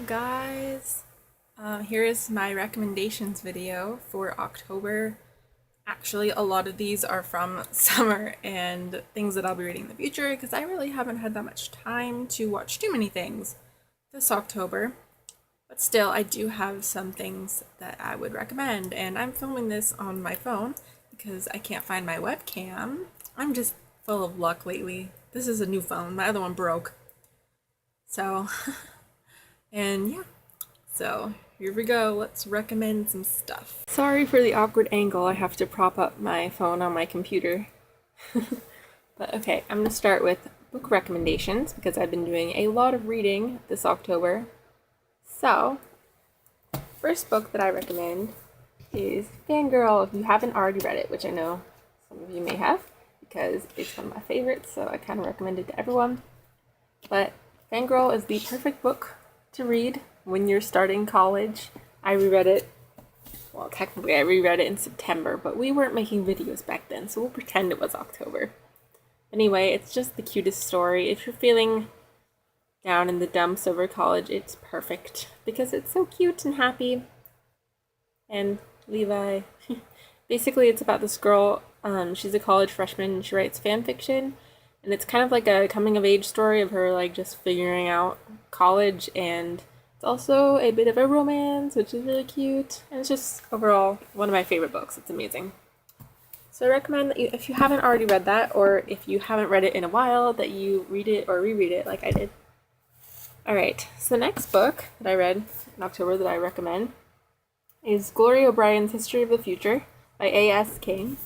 Guys, here is my recommendations video for October. Actually, a lot of these are from summer and things that I'll be reading in the future because I really haven't had that much time to watch too many things this October. But still, I do have some things that I would recommend, and I'm filming this on my phone because I can't find my webcam. I'm just full of luck lately. This is a new phone, my other one broke. So, and yeah. So here we go, let's recommend some stuff. Sorry for the awkward angle, I have to prop up my phone on my computer. But okay, I'm going to start with book recommendations because I've been doing a lot of reading this October. So, first book that I recommend is Fangirl, if you haven't already read it, which I know some of you may have because it's one of my favorites, so I kind of recommend it to everyone. But Fangirl is the perfect book to read when you're starting college. I reread it, well, technically I reread it in September, but we weren't making videos back then, so we'll pretend it was October. Anyway, it's just the cutest story. If you're feeling down in the dumps over college, it's perfect because it's so cute and happy. And Levi, basically it's about this girl, she's a college freshman and she writes fan fiction, and it's kind of like a coming of age story of her like just figuring out college, and it's also a bit of a romance, which is really cute, and it's just overall one of my favorite books. It's amazing. So I recommend that you, if you haven't already read that, or if you haven't read it in a while, that you read it or reread it like I did. Alright, so the next book that I read in October that I recommend is Gloria O'Brien's History of the Future by A.S. King.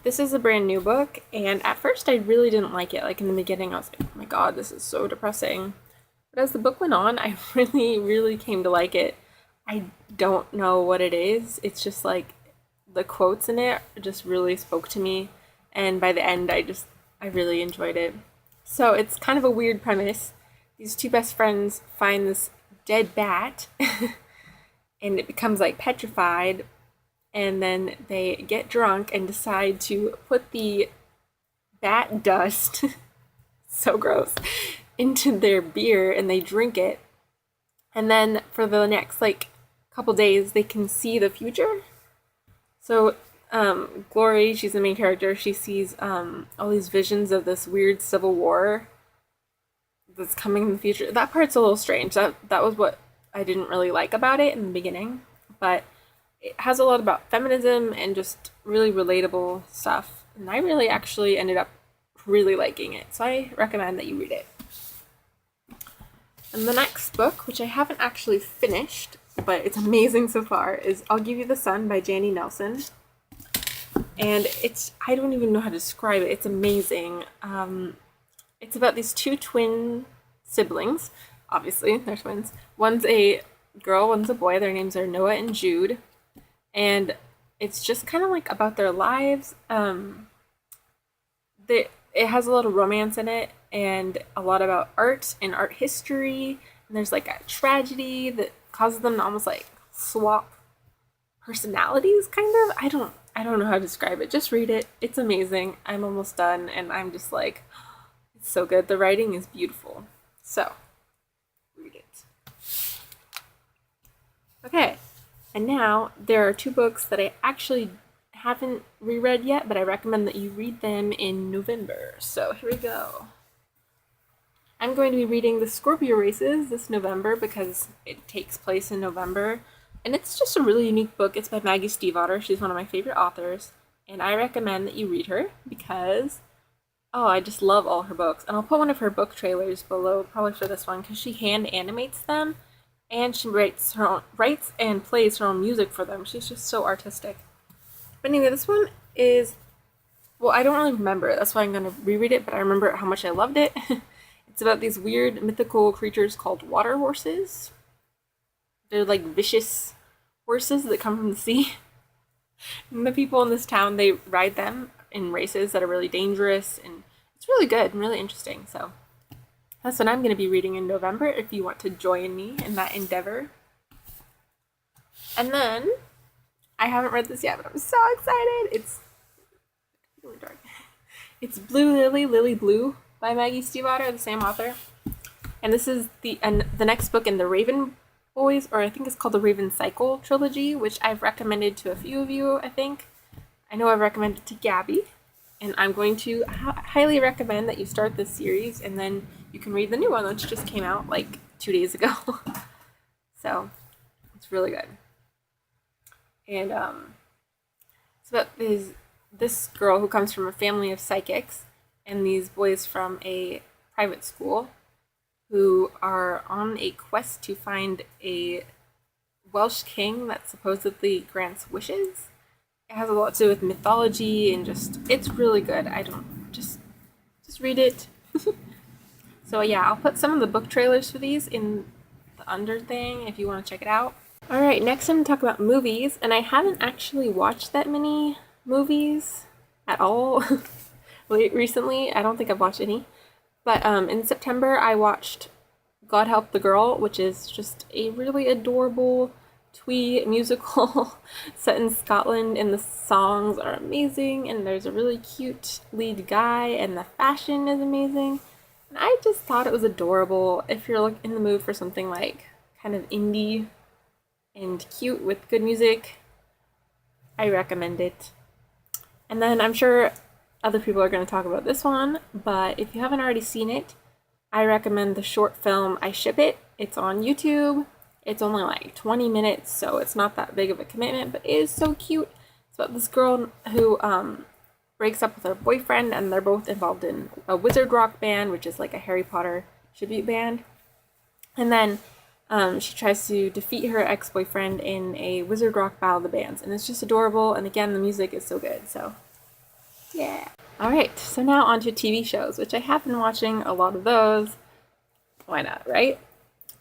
This is a brand new book, and at first I really didn't like it. Like in the beginning I was like, oh my god, this is so depressing. But as the book went on, I really came to like it. I don't know what it is. It's just like the quotes in it just really spoke to me, and by the end I really enjoyed it. So it's kind of a weird premise. These two best friends find this dead bat and it becomes like petrified, and then they get drunk and decide to put the bat dust so gross into their beer, and they drink it, and then for the next like couple days they can see the future. So Glory, she's the main character, she sees all these visions of this weird civil war that's coming in the future. That part's a little strange. That was what I didn't really like about it in the beginning, but it has a lot about feminism and just really relatable stuff, and I really actually ended up really liking it, so I recommend that you read it. And the next book, which I haven't actually finished, but it's amazing so far, is I'll Give You the Sun by Janie Nelson. And I don't even know how to describe it. It's amazing. It's about these two twin siblings. Obviously, they're twins. One's a girl, one's a boy. Their names are Noah and Jude. And it's just kind of like about their lives. It has a lot of romance in it, and a lot about art and art history. And there's like a tragedy that causes them to almost like swap personalities, kind of. I don't know how to describe it. Just read it. It's amazing. I'm almost done, and I'm just like, it's so good. The writing is beautiful. So, read it. Okay, and now there are two books that I actually haven't reread yet, but I recommend that you read them in November. So here we go. I'm going to be reading the Scorpio Races this November because it takes place in November, and it's just a really unique book. It's by Maggie Stiefvater. She's one of my favorite authors, and I recommend that you read her because, oh, I just love all her books. And I'll put one of her book trailers below, probably for this one, because she hand animates them, and she writes and plays her own music for them. She's just so artistic. But anyway, this one is, well, I don't really remember it. That's why I'm going to reread it, but I remember how much I loved it. It's about these weird mythical creatures called water horses. They're like vicious horses that come from the sea. And the people in this town, they ride them in races that are really dangerous, and it's really good and really interesting. So that's what I'm going to be reading in November if you want to join me in that endeavor. And then, I haven't read this yet, but I'm so excited. It's really dark. It's Blue Lily, Lily Blue by Maggie Stiefvater, the same author. And this is the next book in the boys, or I think it's called the Raven Cycle trilogy, which I've recommended to a few of you, I think. I know I've recommended to Gabby, and I'm going to highly recommend that you start this series, and then you can read the new one, which just came out like 2 days ago. So it's really good. And it's about this girl who comes from a family of psychics, and these boys from a private school who are on a quest to find a Welsh king that supposedly grants wishes. It has a lot to do with mythology and it's really good. Just read it. So yeah, I'll put some of the book trailers for these in the under thing if you want to check it out. Alright, next I'm going to talk about movies, and I haven't actually watched that many movies at all recently. I don't think I've watched any. But in September I watched God Help the Girl, which is just a really adorable twee musical set in Scotland, and the songs are amazing, and there's a really cute lead guy, and the fashion is amazing. And I just thought it was adorable. If you're in the mood for something like kind of indie and cute with good music, I recommend it. And then I'm sure other people are going to talk about this one, but if you haven't already seen it, I recommend the short film I Ship It. It's on YouTube. It's only like 20 minutes, so it's not that big of a commitment, but it is so cute. It's about this girl who breaks up with her boyfriend, and they're both involved in a wizard rock band, which is like a Harry Potter tribute band. And then she tries to defeat her ex-boyfriend in a wizard rock battle of the bands, and it's just adorable, and again, the music is so good, so yeah. Alright, so now on to TV shows, which I have been watching a lot of those. Why not, right?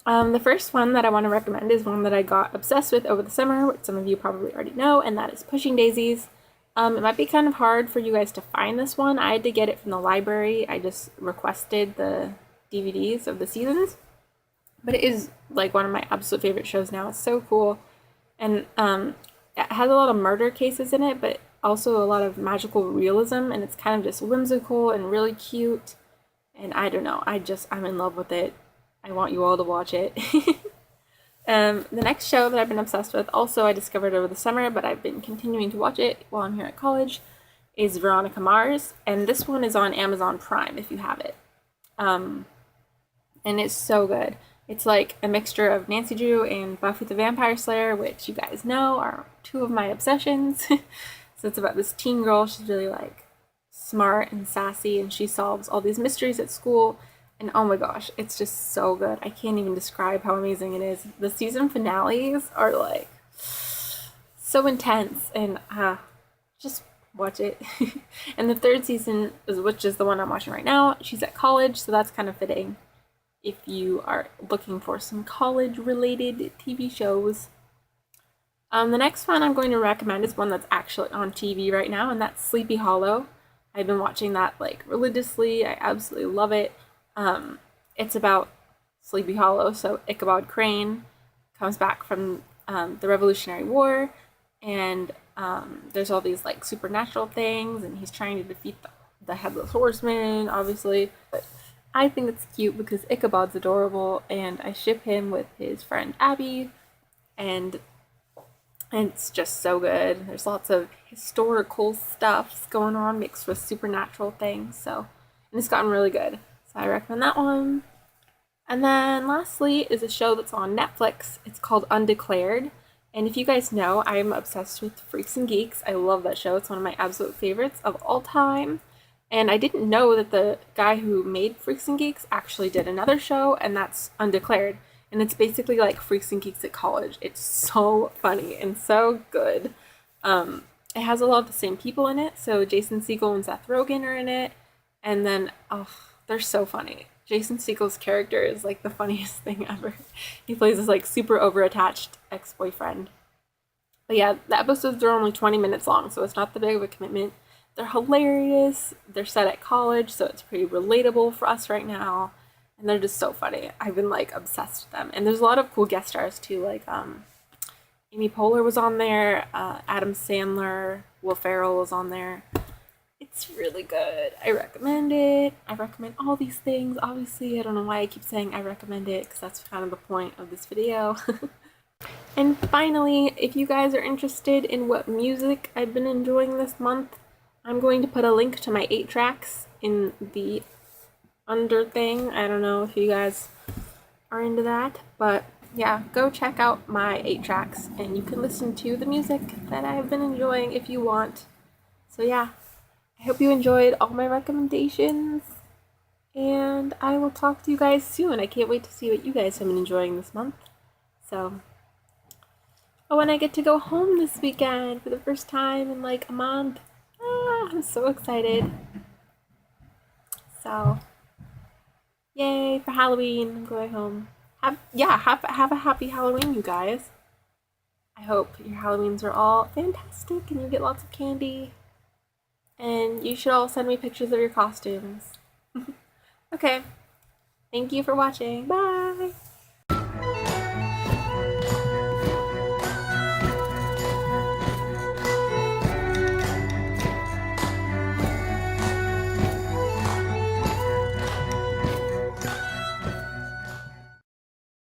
The first one that I want to recommend is one that I got obsessed with over the summer, which some of you probably already know, and that is Pushing Daisies. It might be kind of hard for you guys to find this one. I had to get it from the library. I just requested the DVDs of the seasons. But it is like one of my absolute favorite shows now. It's so cool. And it has a lot of murder cases in it, but also a lot of magical realism, and it's kind of just whimsical and really cute. And I don't know, I'm in love with it. I want you all to watch it. The next show that I've been obsessed with, also I discovered over the summer, but I've been continuing to watch it while I'm here at college, is Veronica Mars. And this one is on Amazon Prime if you have it. And it's so good. It's like a mixture of Nancy Drew and Buffy the Vampire Slayer, which you guys know are two of my obsessions. So it's about this teen girl. She's really like smart and sassy, and she solves all these mysteries at school. And oh my gosh, it's just so good. I can't even describe how amazing it is. The season finales are like so intense, and just watch it. And the third season, which is the one I'm watching right now, she's at college, so that's kind of fitting if you are looking for some college-related TV shows. The next one I'm going to recommend is one that's actually on TV right now, and that's Sleepy Hollow. I've been watching that like religiously. I absolutely love it. It's about Sleepy Hollow, so Ichabod Crane comes back from the Revolutionary War, and there's all these like supernatural things, and he's trying to defeat the Headless Horseman, obviously. But I think it's cute because Ichabod's adorable, and I ship him with his friend Abby, and it's just so good. There's lots of historical stuff going on mixed with supernatural things, so, and it's gotten really good. So I recommend that one. And then lastly is a show that's on Netflix. It's called Undeclared. And if you guys know, I'm obsessed with Freaks and Geeks. I love that show. It's one of my absolute favorites of all time. And I didn't know that the guy who made Freaks and Geeks actually did another show, and that's Undeclared. And it's basically like Freaks and Geeks at college. It's so funny and so good. It has a lot of the same people in it. So Jason Segel and Seth Rogen are in it. And then, they're so funny. Jason Segel's character is like the funniest thing ever. He plays this like super over-attached ex-boyfriend. But yeah, the episodes are only 20 minutes long, so it's not that big of a commitment. They're hilarious. They're set at college, so it's pretty relatable for us right now. And they're just so funny. I've been like obsessed with them. And there's a lot of cool guest stars too, like Amy Poehler was on there, Adam Sandler, Will Ferrell was on there. It's really good. I recommend it. I recommend all these things. Obviously, I don't know why I keep saying I recommend it, because that's kind of the point of this video. And finally, if you guys are interested in what music I've been enjoying this month, I'm going to put a link to my 8 tracks in the under thing. I don't know if you guys are into that, but yeah, go check out my 8 tracks and you can listen to the music that I have been enjoying if you want. So yeah, I hope you enjoyed all my recommendations, and I will talk to you guys soon. I can't wait to see what you guys have been enjoying this month. So, oh, and I get to go home this weekend for the first time in like a month. Ah, I'm so excited. So, yay for Halloween! I'm going home. Have a happy Halloween, you guys. I hope your Halloweens are all fantastic and you get lots of candy. And you should all send me pictures of your costumes. Okay. Thank you for watching. Bye!